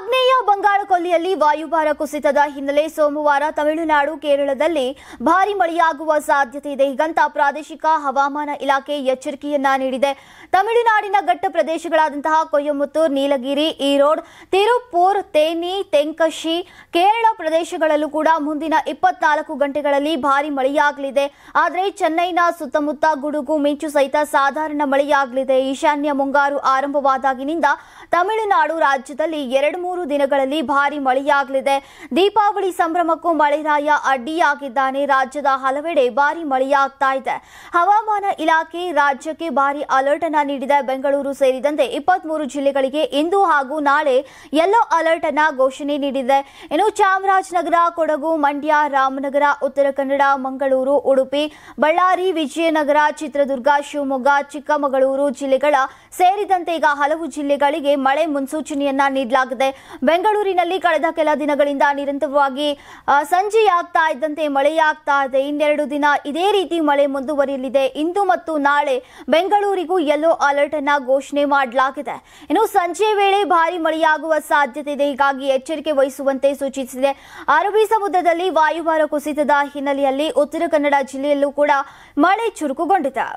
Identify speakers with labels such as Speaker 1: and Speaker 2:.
Speaker 1: ಆಗ್ನೇಯ ಬಂಗಾಳಕೊಲ್ಲಿಯಲ್ಲಿ ವಾಯುಭಾರ ಕುಸಿತದ ಹಿನ್ನೆಲೆ ಸೋಮವಾರ ತಮಿಳುನಾಡು ಕೇರಳದಲ್ಲಿ ಭಾರೀ ಮಳೆಯಾಗುವ ಸಾಧ್ಯತೆ ಇದೆ. ಹೀಗಂತ ಪ್ರಾದೇಶಿಕ ಹವಾಮಾನ ಇಲಾಖೆ ಎಚ್ಚರಿಕೆಯನ್ನ ನೀಡಿದೆ. ತಮಿಳುನಾಡಿನ ಘಟ್ಟ ಪ್ರದೇಶಗಳಾದಂತಹ ಕೊಯಮತ್ತೂರು, ನೀಲಗಿರಿ, ಈರೋಡ್, ತಿರುಪ್ಪೂರ್, ತೇನಿ, ತೆಂಕಶಿ, ಕೇರಳ ಪ್ರದೇಶಗಳಲ್ಲೂ ಕೂಡ ಮುಂದಿನ 24 ಗಂಟೆಗಳಲ್ಲಿ ಭಾರೀ ಮಳೆಯಾಗಲಿದೆ. ಆದರೆ ಚೆನ್ನೈನ ಸುತ್ತಮುತ್ತ ಗುಡುಗು ಮಿಂಚು ಸಹಿತ ಸಾಧಾರಣ ಮಳೆಯಾಗಲಿದೆ. ಈಶಾನ್ಯ ಮುಂಗಾರು ಆರಂಭವಾದಾಗಿನಿಂದ ತಮಿಳುನಾಡು ರಾಜ್ಯದಲ್ಲಿ 2-3 ದಿನಗಳಲ್ಲಿ ಭಾರೀ ಮಳೆಯಾಗಲಿದೆ. ದೀಪಾವಳಿ ಸಂಭ್ರಮಕ್ಕೂ ಮಳೆರಾಯ ಅಡ್ಡಿಯಾಗಿದ್ದಾನೆ. ರಾಜ್ಯದ ಹಲವೆಡೆ ಭಾರೀ ಮಳೆಯಾಗ್ತಾ ಇದೆ. ಹವಾಮಾನ ಇಲಾಖೆ ರಾಜ್ಯಕ್ಕೆ ಭಾರೀ ಅಲರ್ಟ್ ಅನ್ನ ನೀಡಿದೆ. ಬೆಂಗಳೂರು ಸೇರಿದಂತೆ 23 ಜಿಲ್ಲೆಗಳಿಗೆ ಇಂದು ಹಾಗೂ ನಾಳೆ ಯೆಲ್ಲೋ ಅಲರ್ಟ್ ಅನ್ನ ಘೋಷಣೆ ನೀಡಿದೆ. ಇನ್ನು ಚಾಮರಾಜನಗರ, ಕೊಡಗು, ಮಂಡ್ಯ, ರಾಮನಗರ, ಉತ್ತರ ಕನ್ನಡ, ಮಂಗಳೂರು, ಉಡುಪಿ, ಬಳ್ಳಾರಿ, ವಿಜಯನಗರ, ಚಿತ್ರದುರ್ಗ, ಶಿವಮೊಗ್ಗ, ಚಿಕ್ಕಮಗಳೂರು ಜಿಲ್ಲೆಗಳ ಸೇರಿದಂತೆ ಈಗ ಹಲವು ಜಿಲ್ಲೆಗಳಿಗೆ ಮಳೆ ಮುನ್ಸೂಚನೆಯನ್ನ ನೀಡಲಾಗಿದೆ. ಬೆಂಗಳೂರಿನಲ್ಲಿ ಕಳೆದ ಕೆಲ ದಿನಗಳಿಂದ ನಿರಂತರವಾಗಿ ಸಂಜೆಯಾಗ್ತಾ ಇದ್ದಂತೆ ಮಳೆಯಾಗ್ತಾ ಇದೆ. ಇನ್ನೆರಡು ದಿನ ಇದೇ ರೀತಿ ಮಳೆ ಮುಂದುವರಿಯಲಿದೆ. ಇಂದು ಮತ್ತು ನಾಳೆ ಬೆಂಗಳೂರಿಗೂ ಯೆಲ್ಲೋ ಅಲರ್ಟ್ ಅನ್ನ ಘೋಷಣೆ ಮಾಡಲಾಗಿದೆ. ಇನ್ನು ಸಂಜೆ ವೇಳೆ ಭಾರೀ ಮಳೆಯಾಗುವ ಸಾಧ್ಯತೆ ಇದೆ. ಹೀಗಾಗಿ ಎಚ್ಚರಿಕೆ ವಹಿಸುವಂತೆ ಸೂಚಿಸಿದೆ. ಅರಬ್ಬಿ ಸಮುದ್ರದಲ್ಲಿ ವಾಯುಭಾರ ಕುಸಿತದ ಹಿನ್ನೆಲೆಯಲ್ಲಿ ಉತ್ತರ ಕನ್ನಡ ಜಿಲ್ಲೆಯಲ್ಲೂ ಕೂಡ ಮಳೆ ಚುರುಕುಗೊಂಡಿದೆ.